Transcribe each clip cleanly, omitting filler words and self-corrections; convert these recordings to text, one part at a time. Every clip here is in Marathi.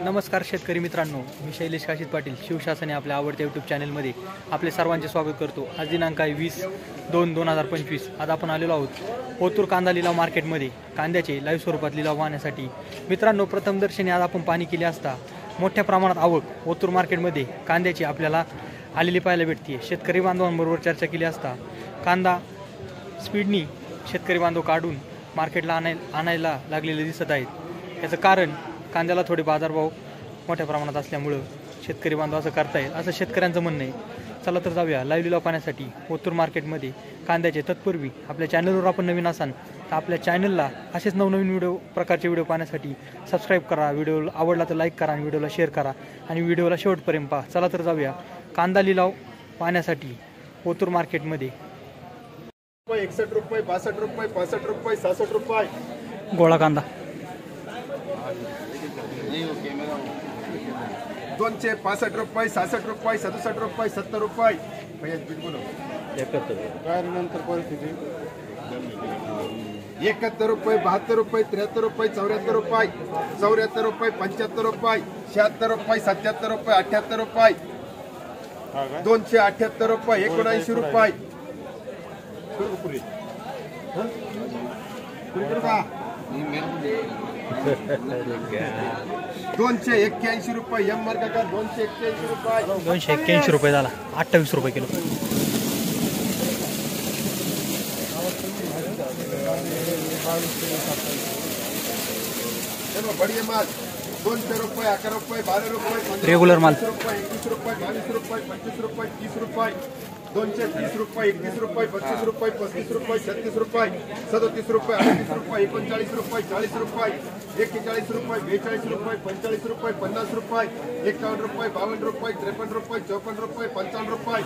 नमस्कार शेतकरी मित्रांनो, मी शैलेश काशीद पाटील शिवशासन या आपल्या आवडत्या यूट्यूब चॅनलमध्ये आपले सर्वांचे स्वागत करतो। आज दिनांक आहे 20/2/2025। आज आपण आलेलो आहोत ओतूर कांदा लिलाव मार्केटमध्ये कांद्याचे लाईव्ह स्वरूपात लिलाव पाहण्यासाठी। मित्रांनो, प्रथम दर्शनी आज आपण पाहणी केली असता मोठ्या प्रमाणात आवक ओतूर मार्केटमध्ये कांद्याची आपल्याला आलेली पाहायला भेटते। शेतकरी बांधवांबरोबर चर्चा केली असता कांदा स्पीडनी शेतकरी बांधव काढून मार्केटला आणायला लागलेले दिसत आहेत। याचं कारण कांद्याला थोडे बाजारभाव मोठ्या प्रमाणात असल्यामुळे शेतकरी बांधव असं करतायत असं शेतकऱ्यांचं म्हणणं आहे। चला तर जाऊया लाईव्ह लिलाव पाहण्यासाठी ओतूर मार्केटमध्ये कांद्याचे। तत्पूर्वी आपल्या चॅनलवर आपण नवीन असाल तर आपल्या चॅनलला असेच नवनवीन प्रकारचे व्हिडिओ पाहण्यासाठी सबस्क्राईब करा। व्हिडिओ आवडला तर लाईक करा आणि व्हिडिओला शेअर करा आणि व्हिडिओला शेवटपर्यंत पहा। चला तर जाऊया कांदा लिलाव पाहण्यासाठी ओतूर मार्केटमध्ये। 61 रुपये, 62 रुपये, 65 रुपये, 66 रुपये गोळा कांदा 265 रुपये, 66 रुपये, 67 रुपये, 70 रुपये। नंतर परिस्थिती 71 रुपये, 72 रुपये, 73 रुपये, 74 रुपये, 74 रुपये, 75 रुपये, 76 रुपये, 77 रुपये, 78 रुपये, 278 रुपये, 79 रुपये, 281 रुपये, एम मार्का का 281 रुपये, 281 रुपये झाला। 28 रुपये किलो। बढ़िया माल 200 रुपये, 11 रुपये, 12 रुपये, रेगुलर माल 21 रुपये, 22 रुपये, 25 रुपये, 30 रुपये, 230 रुपये, 31 रुपये, 32 रुपये, 35 रुपये, 36 रुपये, 37 रुपये, 38 रुपये, 39 रुपये, 40 रुपये, 41 रुपये, 42 रुपये, 45 रुपये, 50 रुपये, 51 रुपये, 52 रुपये, 53 रुपये, 54 रुपये, 55 रुपये,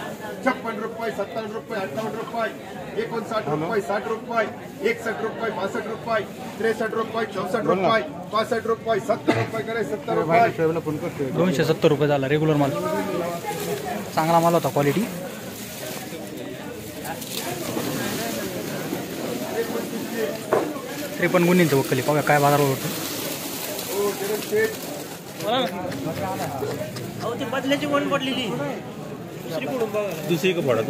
56 रुपये, 57 रुपये, 58 रुपये, 59 रुपये, 60 रुपये, 61 रुपये, 62 रुपये, 63 रुपये, 64 रुपये, 65 रुपये, 70 रुपये करे 70 रुपये, 270 रुपये झाला। रेग्युलर माल चांगला माल होता, क्वालिटी। त्रेपन्न गुणींचं वक्कली पाहूया काय बाजार होतो। बदल्याची वन पडलेली दुसरी का फोडा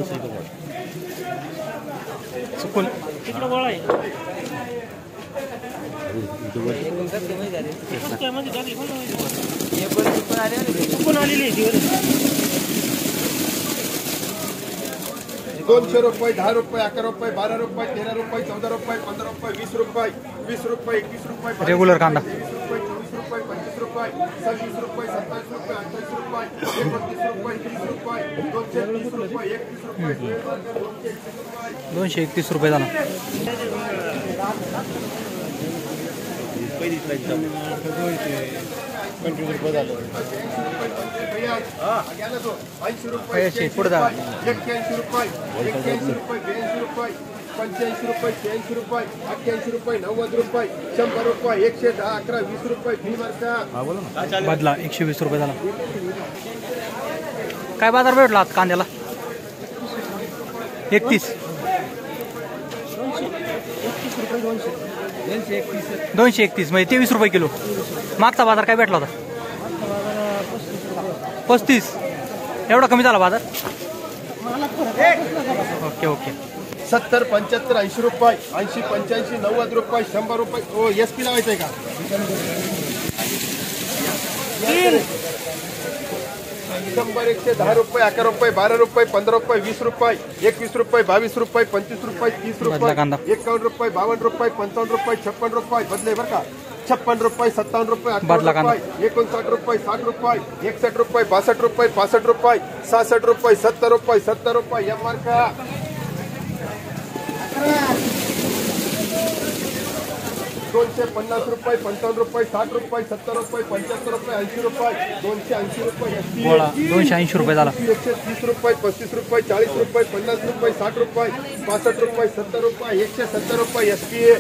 चुकून तिकडं गोळा आहे चुकून आलेली 200 रुपये, 10 रुपये, 11 रुपये, 12 रुपये, 13 रुपये, 14 रुपये, 15 रुपये, 20 रुपये, 20 रुपये, 21 रुपये, रेगुलर कांदा 23 रुपये, 24 रुपये, 25 रुपये, 26 रुपये, 27 रुपये, 28 रुपये, 29 रुपये, 30 रुपये, 230 रुपये, 31 रुपये, 231 रुपये झाला। पुढे जा 81 रुपये, 81 रुपये, 82 रुपये, 85 रुपये, 86 रुपये, 88 रुपये, 90 रुपये, 100 रुपये, 110, 11, 20 रुपये, फी मार्का बदला 120 रुपये झाला। काय बाजार भेटला आज कांद्याला? 31 231 म्हणजे 23 रुपये किलो। मागचा बाजार काय भेटला होता? 35। एवढा कमी झाला बाजार? Okay okay. 70, 75, 80 रुपये, 80, 85, 90 रुपये, 100 रुपये। ओ SP लावायचं आहे का? 100, 110 रुपये, 11 रुपये, 12 रुपये, 15 रुपये, 20 रुपये, 21 रुपये, 22 रुपये, 25 रुपये, 30 रुपये, 51 रुपये, 52 रुपये, 55 रुपये, 56 रुपये, बदले बरं का? 56 रुपये, 57 रुपये, 58 रुपये, 59 रुपये, 60 रुपये, 61 रुपये, 62 रुपये, 65 रुपये, 66 रुपये, 70 रुपये, 70 रुपये, एम मार्का 250 रुपये, 55 रुपये, 60 रुपये, 70 रुपये, 75 रुपये, 80 रुपये, 280 रुपये, 280 रुपये झाला। 130 रुपये, 35 रुपये, 40 रुपये, 50 रुपये, 60 रुपये, 65 रुपये, 70 रुपये, 170 रुपये, SPA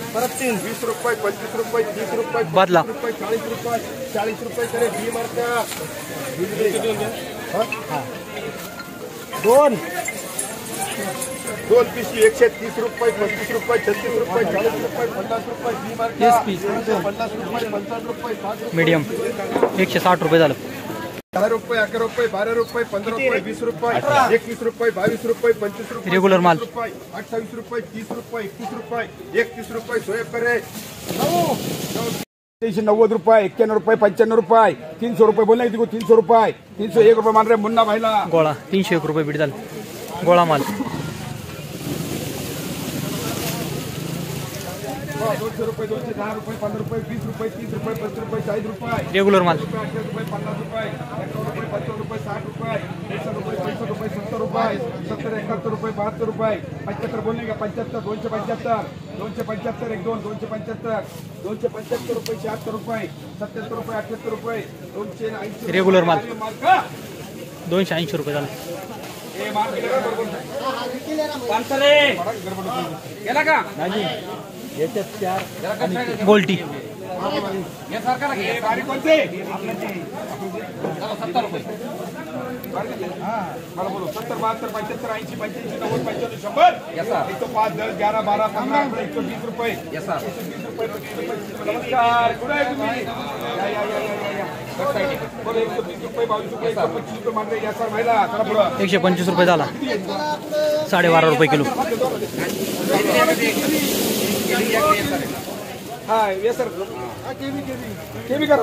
20 रुपये, 25 रुपये, 30 रुपये, बदला 40 रुपये, 40 रुपये करे बी मार्का 2 दोन पिशवी 130 रुपये 35 रुपये 36 रुपये 40 रुपये 50 रुपये 50 रुपये 55 रुपये 60 रुपये मीडियम 160 रुपये झालं. 10 रुपये 11 रुपये 12 रुपये 15 रुपये 20 रुपये 21 रुपये 22 रुपये 25 रुपये रेग्युलर माल 28 रुपये 30 रुपये 31 रुपये 31 रुपये सोयाब करे 90 रुपये 91 रुपये 95 रुपये 300 रुपये बोलना 300 रुपये 301 रुपये मान रहे मुन्ना भाईला गोळा 301 रुपये बीट झालं. गोळा माल 200 रुपये 210 रुपये 15 रुपये 20 रुपये 30 रुपये 25 रुपये 40 रुपये रेग्युलर माल 50 रुपये 50 रुपये 55 रुपये 60 रुपये 60 रुपये 65 रुपये 70 रुपये 70 71 रुपये 72 रुपये 75 बोलने का 75 275 275 1 2 275 275 रुपये 76 रुपये 77 रुपये 78 रुपये 280 रेग्युलर माल 280 रुपये झालं. गेला का गोल्टी बारीक कोणते 70 रुपये मला बोलो 70 72 75 80 85 90 95 100 105 10 11 12 15 120 रुपये 120 रुपये नमस्कार कुठे आहे तुम्ही या बोलो 120 रुपये 22 रुपये 25 रुपये मान रहे या सर महिला चला पुढे 125 रुपये झाला. 12.5 रुपये किलो. हाँ ये सर केबी कर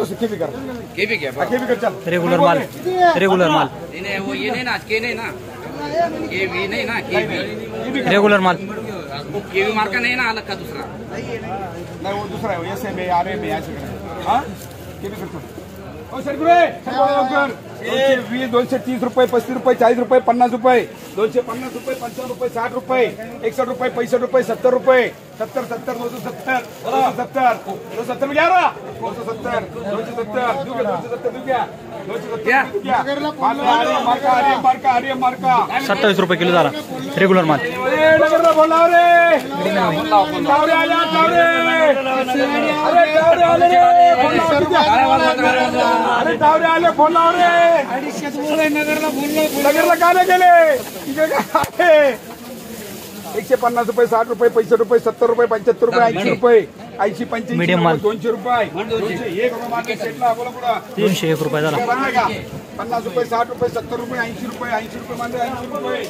चल रेग्युलर माल रेग्युलर माल नहीं वो ये नहीं ना के नहीं ना केवी नहीं ना केवी रेग्युलर माल वो केवी मार्का नहीं ना अलग का दूसरा नहीं वो दूसरा है वो ऐसे में आर में ऐसे हाँ केबी करतो ओ सर गुरे 230 रुपये 35 रुपये 40 रुपये 50 रुपये 250 रुपये 55 रुपये 60 रुपये 61 रुपये 65 रुपये 70 रुपये 70 70 270 270 में 11 270 मार्का 27 रुपये किलो झाला. रेग्युलर माल अरे टावरे आले फोन लाव रे नगरला का नाही गेले 150 रुपये 60 रुपये 65 रुपये 70 रुपये 75 रुपये 80 रुपये 80 85 मीडियम माल 200 रुपये 201 रुपये मार्केट सेटला बोला पुढे 301 रुपये झाला. 50 रुपये 60 रुपये 70 रुपये 80 रुपये 80 रुपये मान 80 रुपये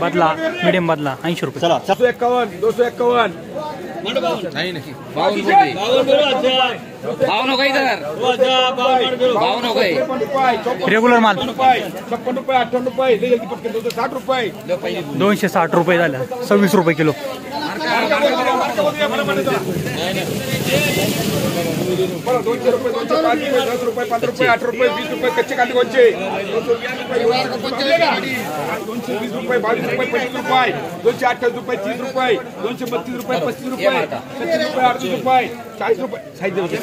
बदला मीडियम बदला 80 रुपये. चला 251 251 नहीं नहीं 52 हो गई इधर 52 हो गई रेग्युलर माल 56 रुपये 58 रुपये जल्दी पटकन 260 रुपये 260 रुपये झालं. 26 रुपये किलो. बरं 200 रुपये 205 रुपये 10 रुपये 5 रुपये 8 रुपये 20 रुपये कच्चे कांदे कोणचे 220 रुपये 22 रुपये 25 रुपये 228 रुपये 30 रुपये 232 रुपये 35 रुपये 36 रुपये 38 रुपये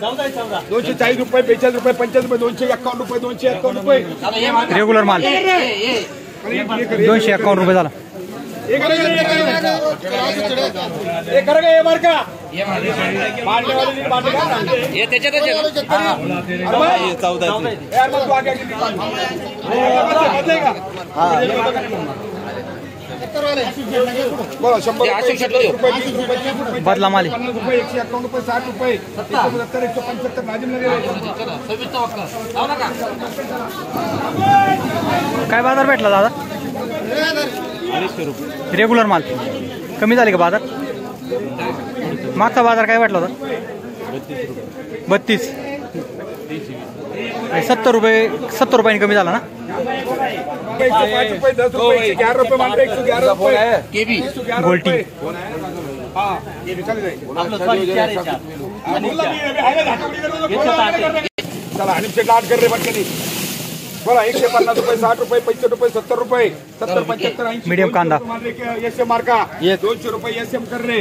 40 रुपये 240 रुपये 42 रुपये 50 रुपये 251 रुपये 251 रुपये रेग्युलर माल 251 रुपये झाला. ये त्याच्यातच आहे बोला 100 रुपये बदला माल 50 रुपये 151 रुपये 60 रुपये 170 175 नाजिम नगर काय बाजार भेटला दादा? रेग्युलर माल कमी झाले का बाजार? मागचा बाजार काय भेटला होता? 32 70 रुपयांनी कमी झाला ना? 5 रुपये 10 रुपये 11 रुपये मानते 111 रुपये केवी गोल्टी हाँ ये भी चले चला हनीफ से लाट कर रहे बटकनी बोला 150 रुपये 60 रुपये 65 रुपये 70 रुपये 70 75 80 मीडियम कांदा एसएम मार्का 200 रुपये एसएम कर रहे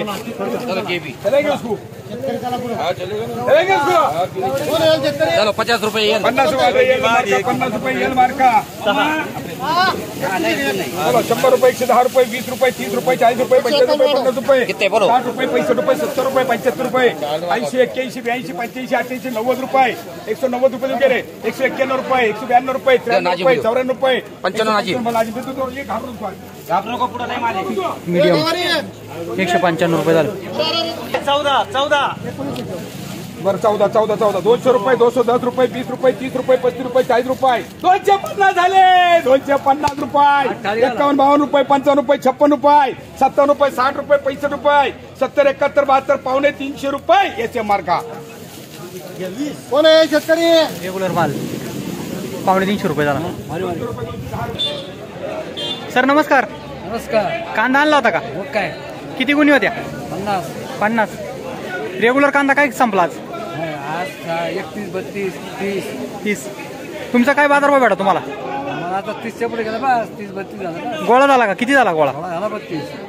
केवी चलेंगे उसको चलेंगे उसको चलो 50 रुपये 50 रुपये 50 रुपये मार्का चलो 100 रुपये 110 रुपये 20 रुपये 30 रुपये 40 रुपये 45 रुपये 50 रुपये 60 रुपये 65 रुपये 70 रुपये 75 रुपये 80 81 82 85 88 90 रुपये 190 रुपये वगैरे 191 रुपये 192 रुपये 93 रुपये 94 रुपये 95 मीडियम 195 रुपये झालं. 14 बरं 14 200 रुपये 210 रुपये 20 रुपये 30 रुपये 35 रुपये 40 रुपये 250 झाले 250 रुपये 51 52 रुपये 55 रुपये 56 रुपये 57 रुपये 60 रुपये 65 रुपये 70 71 72 पावणे 300 रुपये याचे मार्का कोण आहे शेतकरी रेग्युलर माल पावणे 300 रुपये झाला. सर नमस्कार. नमस्कार. कांदा आणला होता का? मग काय किती गुणी होत्या? 50. रेग्युलर कांदा काय संपला आज? आज 31 32 30. तुमचा काय बाजारभाव भेटा तुम्हाला? मला आता 30च्या पुढे गेला बस 30 32 झाला ना. गोळा झाला का? किती झाला गोळा? झाला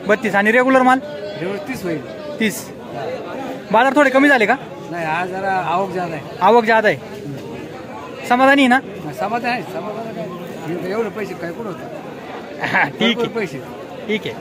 32. आणि रेग्युलर माल 30 होईल. 30. बाजार थोडे कमी झाले का? नाही आज जरा आवक जादा आहे. आवक जादा आहे. समाधानी आहे ना? समाधान आहे. समाधान काय एवढे पैसे काय कुठं होतं? ठीक आहे. पैसे ठीक आहे.